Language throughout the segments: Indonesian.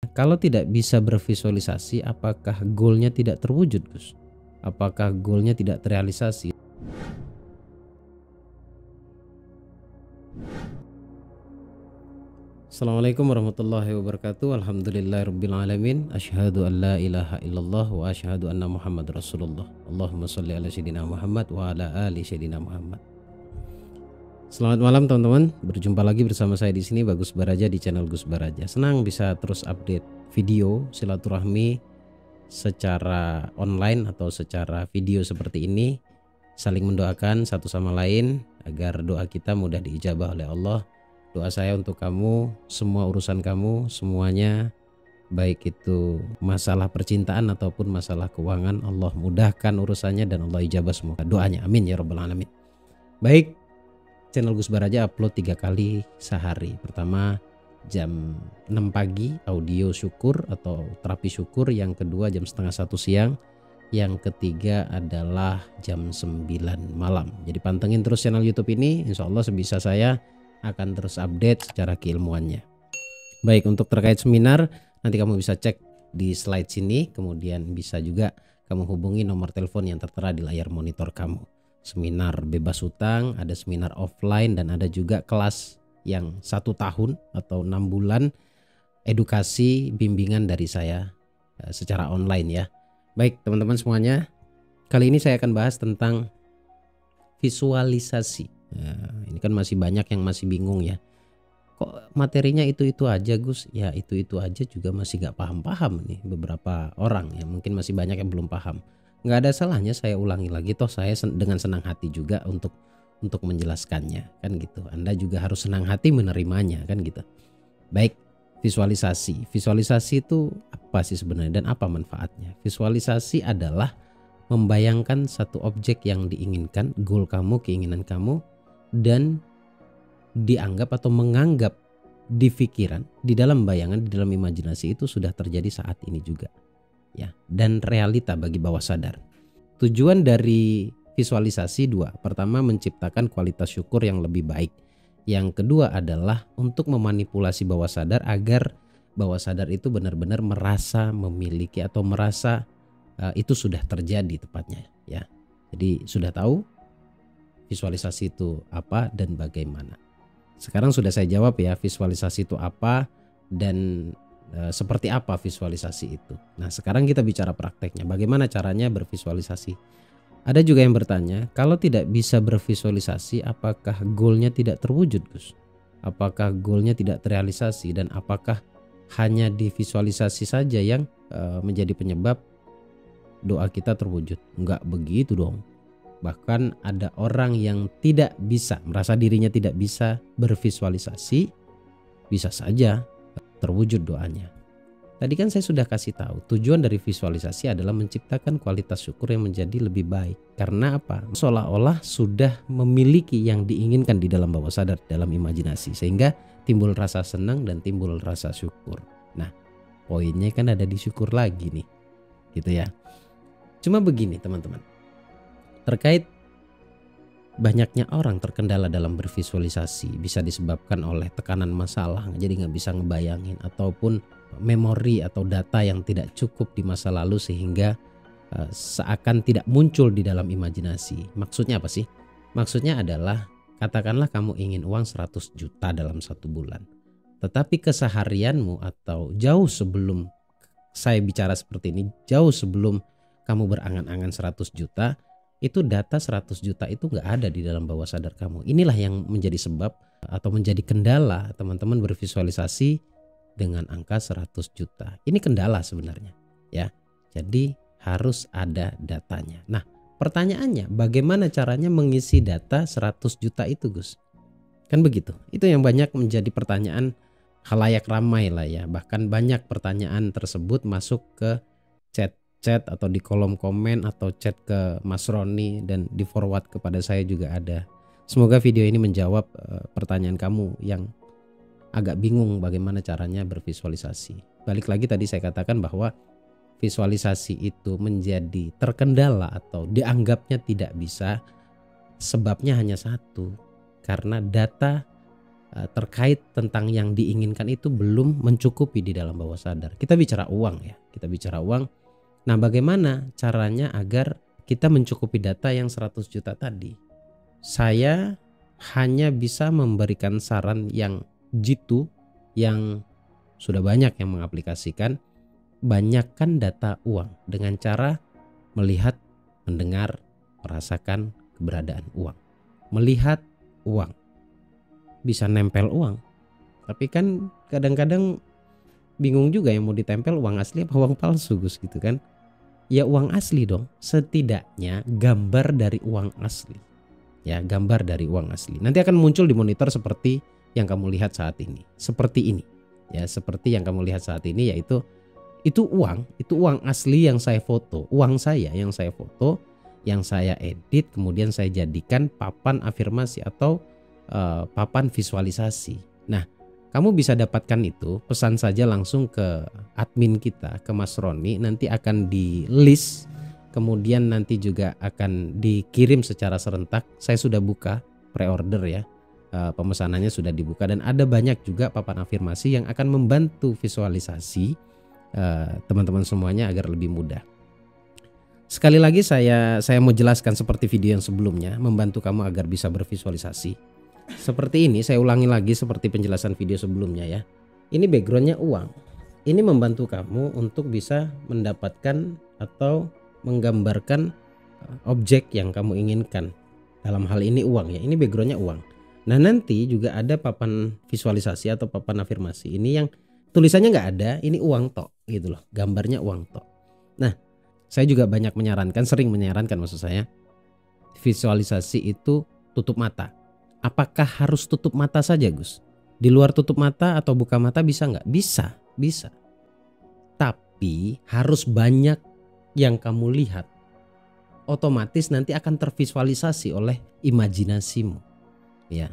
Kalau tidak bisa bervisualisasi, apakah goalnya tidak terwujud, Gus? Apakah goalnya tidak terrealisasi? Assalamualaikum warahmatullahi wabarakatuh. Alhamdulillahirrabbilalamin. Asyhadu an la ilaha illallah wa asyhadu anna Muhammad Rasulullah. Allahumma salli ala Sayyidina Muhammad wa ala ali Sayyidina Muhammad. Selamat malam teman-teman. Berjumpa lagi bersama saya di sini Bagus Baraja di channel Gus Baraja. Senang bisa terus update video silaturahmi secara online atau secara video seperti ini. Saling mendoakan satu sama lain agar doa kita mudah diijabah oleh Allah. Doa saya untuk kamu, semua urusan kamu, semuanya, baik itu masalah percintaan ataupun masalah keuangan, Allah mudahkan urusannya dan Allah ijabah semua doanya. Amin ya rabbal alamin. Baik, channel Gus Baraja upload 3 kali sehari. Pertama jam 6 pagi audio syukur atau terapi syukur. Yang kedua jam setengah 1 siang. Yang ketiga adalah jam 9 malam. Jadi pantengin terus channel YouTube ini. Insya Allah sebisa saya akan terus update secara keilmuannya. Baik, untuk terkait seminar nanti kamu bisa cek di slide sini. Kemudian bisa juga kamu hubungi nomor telepon yang tertera di layar monitor kamu. Seminar bebas hutang, ada seminar offline, dan ada juga kelas yang 1 tahun atau 6 bulan edukasi bimbingan dari saya secara online ya. Baik teman-teman semuanya, kali ini saya akan bahas tentang visualisasi. Nah, ini kan masih banyak yang masih bingung ya. Kok materinya itu-itu aja Gus? Ya itu-itu aja juga masih gak paham-paham nih beberapa orang ya. Mungkin masih banyak yang belum paham. Nggak ada salahnya saya ulangi lagi, toh saya dengan senang hati juga untuk menjelaskannya kan gitu. Anda juga harus senang hati menerimanya kan gitu. Baik, visualisasi itu apa sih sebenarnya dan apa manfaatnya? Visualisasi adalah membayangkan satu objek yang diinginkan, goal kamu, keinginan kamu, dan dianggap atau menganggap di pikiran, di dalam bayangan, di dalam imajinasi itu sudah terjadi saat ini juga. Ya, dan realita bagi bawah sadar. Tujuan dari visualisasi 2. Pertama, menciptakan kualitas syukur yang lebih baik. Yang kedua adalah untuk memanipulasi bawah sadar agar bawah sadar itu benar-benar merasa memiliki atau merasa itu sudah terjadi tepatnya ya. Jadi sudah tahu visualisasi itu apa dan bagaimana. Sekarang sudah saya jawab ya, visualisasi itu apa dan seperti apa visualisasi itu. Nah sekarang kita bicara prakteknya, bagaimana caranya bervisualisasi. Ada juga yang bertanya, kalau tidak bisa bervisualisasi apakah goalnya tidak terwujud Gus? Apakah goalnya tidak terrealisasi dan apakah hanya divisualisasi saja yang menjadi penyebab doa kita terwujud? Enggak begitu dong. Bahkan ada orang yang tidak bisa, merasa dirinya tidak bisa bervisualisasi, bisa saja terwujud doanya. Tadi kan saya sudah kasih tahu, tujuan dari visualisasi adalah menciptakan kualitas syukur yang menjadi lebih baik. Karena apa? Seolah-olah sudah memiliki yang diinginkan di dalam bawah sadar, dalam imajinasi, sehingga timbul rasa senang dan timbul rasa syukur. Nah, poinnya kan ada di syukur lagi nih, gitu ya. Cuma begini teman-teman, terkait banyaknya orang terkendala dalam bervisualisasi bisa disebabkan oleh tekanan masalah, jadi nggak bisa ngebayangin, ataupun memori atau data yang tidak cukup di masa lalu sehingga seakan tidak muncul di dalam imajinasi. Maksudnya apa sih? Maksudnya adalah katakanlah kamu ingin uang 100 juta dalam 1 bulan. Tetapi keseharianmu atau jauh sebelum saya bicara seperti ini, jauh sebelum kamu berangan-angan 100 juta, itu data 100 juta itu nggak ada di dalam bawah sadar kamu. Inilah yang menjadi sebab atau menjadi kendala teman-teman bervisualisasi dengan angka 100 juta. Ini kendala sebenarnya ya. Jadi harus ada datanya. Nah pertanyaannya, bagaimana caranya mengisi data 100 juta itu Gus? Kan begitu. Itu yang banyak menjadi pertanyaan khalayak ramai lah ya. Bahkan banyak pertanyaan tersebut masuk ke chat atau di kolom komen atau chat ke Mas Roni dan di forward kepada saya juga ada. Semoga video ini menjawab pertanyaan kamu yang agak bingung bagaimana caranya bervisualisasi. Balik lagi tadi saya katakan bahwa visualisasi itu menjadi terkendala atau dianggapnya tidak bisa, sebabnya hanya satu, karena data terkait tentang yang diinginkan itu belum mencukupi di dalam bawah sadar. Kita bicara uang ya, kita bicara uang. Nah, bagaimana caranya agar kita mencukupi data yang 100 juta tadi? Saya hanya bisa memberikan saran yang jitu, yang sudah banyak yang mengaplikasikan. Banyakkan data uang dengan cara melihat, mendengar, merasakan keberadaan uang. Melihat uang, bisa nempel uang. Tapi kan kadang-kadang bingung juga yang mau ditempel uang asli apa uang palsu, Gus, gitu kan. Ya uang asli dong, setidaknya gambar dari uang asli. Ya, gambar dari uang asli. Nanti akan muncul di monitor seperti yang kamu lihat saat ini. Seperti ini. Ya, seperti yang kamu lihat saat ini, yaitu itu uang asli yang saya foto. Uang saya yang saya foto, yang saya edit, kemudian saya jadikan papan afirmasi atau papan visualisasi. Nah, kamu bisa dapatkan itu, pesan saja langsung ke admin kita, ke Mas Roni, nanti akan di list. Kemudian nanti juga akan dikirim secara serentak. Saya sudah buka pre-order ya, pemesanannya sudah dibuka, dan ada banyak juga papan afirmasi yang akan membantu visualisasi teman-teman semuanya agar lebih mudah. Sekali lagi saya mau jelaskan seperti video yang sebelumnya, membantu kamu agar bisa bervisualisasi. Seperti ini, saya ulangi lagi seperti penjelasan video sebelumnya ya. Ini backgroundnya uang. Ini membantu kamu untuk bisa mendapatkan atau menggambarkan objek yang kamu inginkan. Dalam hal ini uang ya, ini backgroundnya uang. Nah, nanti juga ada papan visualisasi atau papan afirmasi. Ini yang tulisannya nggak ada, ini uang tok gitu loh, gambarnya uang tok. Nah, saya juga banyak menyarankan, sering menyarankan maksud saya, visualisasi itu tutup mata. Apakah harus tutup mata saja, Gus? Di luar tutup mata atau buka mata bisa nggak? Bisa. Tapi harus banyak yang kamu lihat, otomatis nanti akan tervisualisasi oleh imajinasimu. Ya,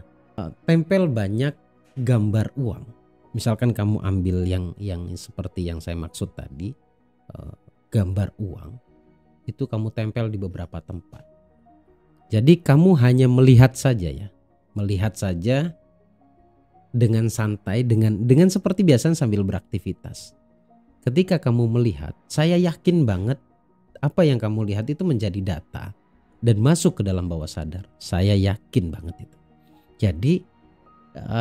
tempel banyak gambar uang. Misalkan kamu ambil yang seperti yang saya maksud tadi, gambar uang, itu kamu tempel di beberapa tempat. Jadi kamu hanya melihat saja ya, melihat saja dengan santai, dengan seperti biasa sambil beraktivitas. Ketika kamu melihat, saya yakin banget apa yang kamu lihat itu menjadi data dan masuk ke dalam bawah sadar. Saya yakin banget itu. Jadi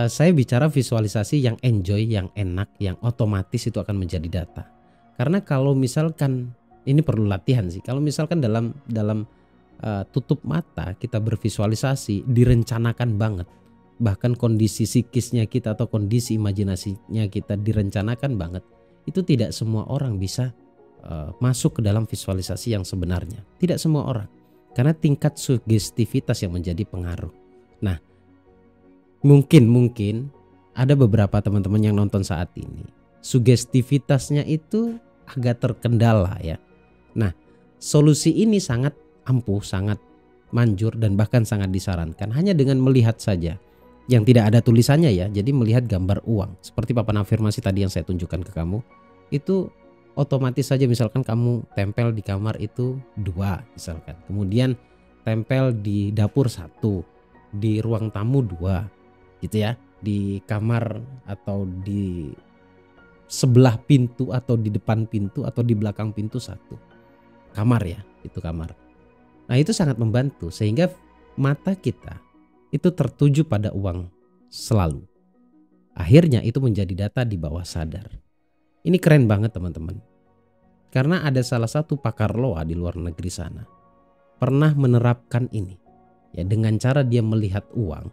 saya bicara visualisasi yang enjoy, yang enak, yang otomatis itu akan menjadi data. Karena kalau misalkan, ini perlu latihan sih. Kalau misalkan dalam tutup mata kita bervisualisasi, direncanakan banget. Bahkan kondisi psikisnya kita atau kondisi imajinasinya kita direncanakan banget. Itu tidak semua orang bisa masuk ke dalam visualisasi yang sebenarnya. Tidak semua orang, karena tingkat sugestivitas yang menjadi pengaruh. Nah, mungkin ada beberapa teman-teman yang nonton saat ini, sugestivitasnya itu agak terkendala ya. Nah, solusi ini sangat ampuh, sangat manjur, dan bahkan sangat disarankan hanya dengan melihat saja yang tidak ada tulisannya ya. Jadi melihat gambar uang seperti papan afirmasi tadi yang saya tunjukkan ke kamu, itu otomatis saja. Misalkan kamu tempel di kamar itu 2 misalkan, kemudian tempel di dapur 1, di ruang tamu 2 gitu ya, di kamar atau di sebelah pintu atau di depan pintu atau di belakang pintu 1 kamar ya, itu kamar. Nah, itu sangat membantu sehingga mata kita itu tertuju pada uang selalu. Akhirnya itu menjadi data di bawah sadar. Ini keren banget teman-teman. Karena ada salah satu pakar loa di luar negeri sana pernah menerapkan ini. Ya, dengan cara dia melihat uang.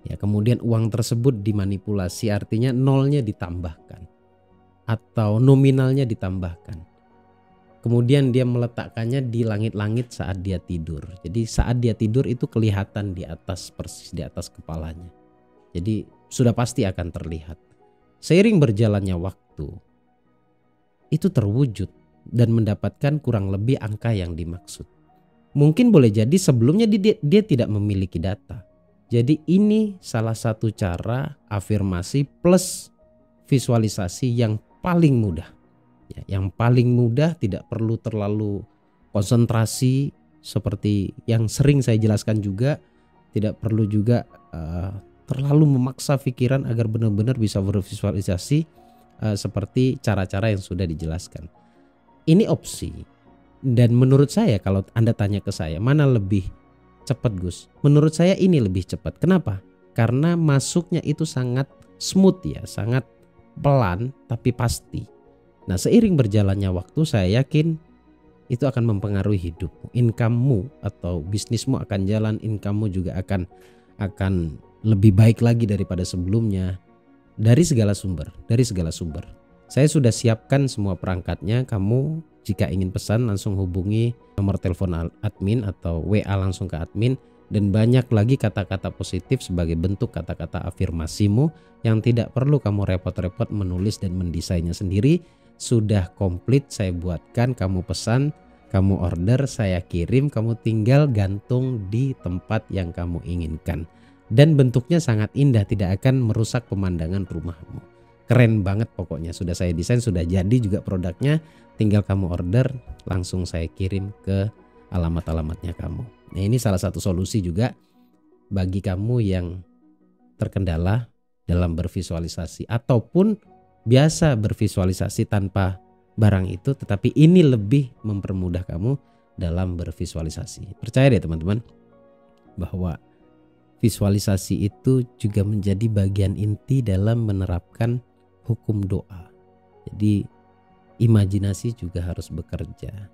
Ya, kemudian uang tersebut dimanipulasi, artinya nolnya ditambahkan atau nominalnya ditambahkan. Kemudian dia meletakkannya di langit-langit saat dia tidur. Jadi saat dia tidur itu kelihatan di atas, persis di atas kepalanya. Jadi sudah pasti akan terlihat. Seiring berjalannya waktu, itu terwujud dan mendapatkan kurang lebih angka yang dimaksud. Mungkin boleh jadi sebelumnya dia tidak memiliki data. Jadi ini salah satu cara afirmasi plus visualisasi yang paling mudah. Ya, yang paling mudah, tidak perlu terlalu konsentrasi seperti yang sering saya jelaskan juga. Tidak perlu juga terlalu memaksa pikiran agar benar-benar bisa bervisualisasi seperti cara-cara yang sudah dijelaskan. Ini opsi. Dan menurut saya, kalau Anda tanya ke saya, mana lebih cepat Gus? Menurut saya ini lebih cepat. Kenapa? Karena masuknya itu sangat smooth ya, sangat pelan tapi pasti. Nah, seiring berjalannya waktu saya yakin itu akan mempengaruhi hidupmu. Income-mu atau bisnismu akan jalan, income-mu juga akan lebih baik lagi daripada sebelumnya. Dari segala sumber. Saya sudah siapkan semua perangkatnya. Kamu jika ingin pesan langsung hubungi nomor telepon admin atau WA langsung ke admin. Dan banyak lagi kata-kata positif sebagai bentuk kata-kata afirmasimu yang tidak perlu kamu repot-repot menulis dan mendesainnya sendiri. Sudah komplit saya buatkan, kamu pesan, kamu order, saya kirim, kamu tinggal gantung di tempat yang kamu inginkan. Dan bentuknya sangat indah, tidak akan merusak pemandangan rumahmu. Keren banget pokoknya, sudah saya desain, sudah jadi juga produknya. Tinggal kamu order, langsung saya kirim ke alamat-alamatnya kamu. Nah, ini salah satu solusi juga bagi kamu yang terkendala dalam bervisualisasi ataupun biasa bervisualisasi tanpa barang itu, tetapi ini lebih mempermudah kamu dalam bervisualisasi. Percaya deh teman-teman bahwa visualisasi itu juga menjadi bagian inti dalam menerapkan hukum doa. Jadi imajinasi juga harus bekerja.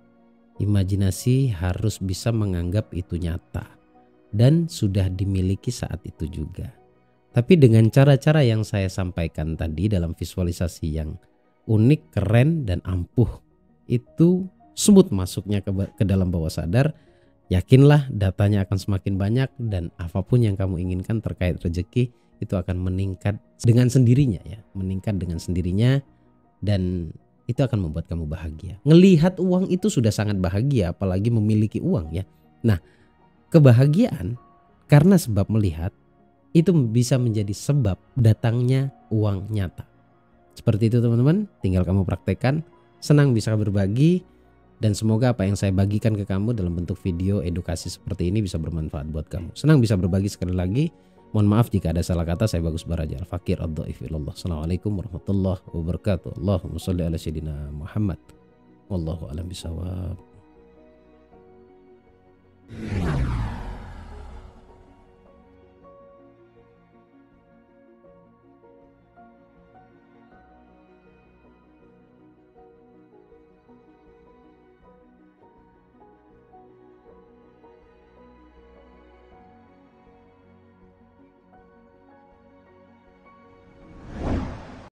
Imajinasi harus bisa menganggap itu nyata dan sudah dimiliki saat itu juga. Tapi dengan cara-cara yang saya sampaikan tadi dalam visualisasi yang unik, keren, dan ampuh, itu smooth masuknya ke dalam bawah sadar. Yakinlah datanya akan semakin banyak dan apapun yang kamu inginkan terkait rezeki itu akan meningkat dengan sendirinya ya, meningkat dengan sendirinya dan itu akan membuat kamu bahagia. Ngelihat uang itu sudah sangat bahagia, apalagi memiliki uang ya. Nah, kebahagiaan karena sebab melihat itu bisa menjadi sebab datangnya uang nyata. Seperti itu teman-teman, tinggal kamu praktekkan. Senang bisa berbagi dan semoga apa yang saya bagikan ke kamu dalam bentuk video edukasi seperti ini bisa bermanfaat buat kamu. Senang bisa berbagi sekali lagi. Mohon maaf jika ada salah kata, saya Bagus Baraja Al-Fakir Ad-Dhaif Ilallah. Assalamualaikum warahmatullahi wabarakatuh. Allahumma sholli ala sayyidina Muhammad. Wallahu a'lam bishawab.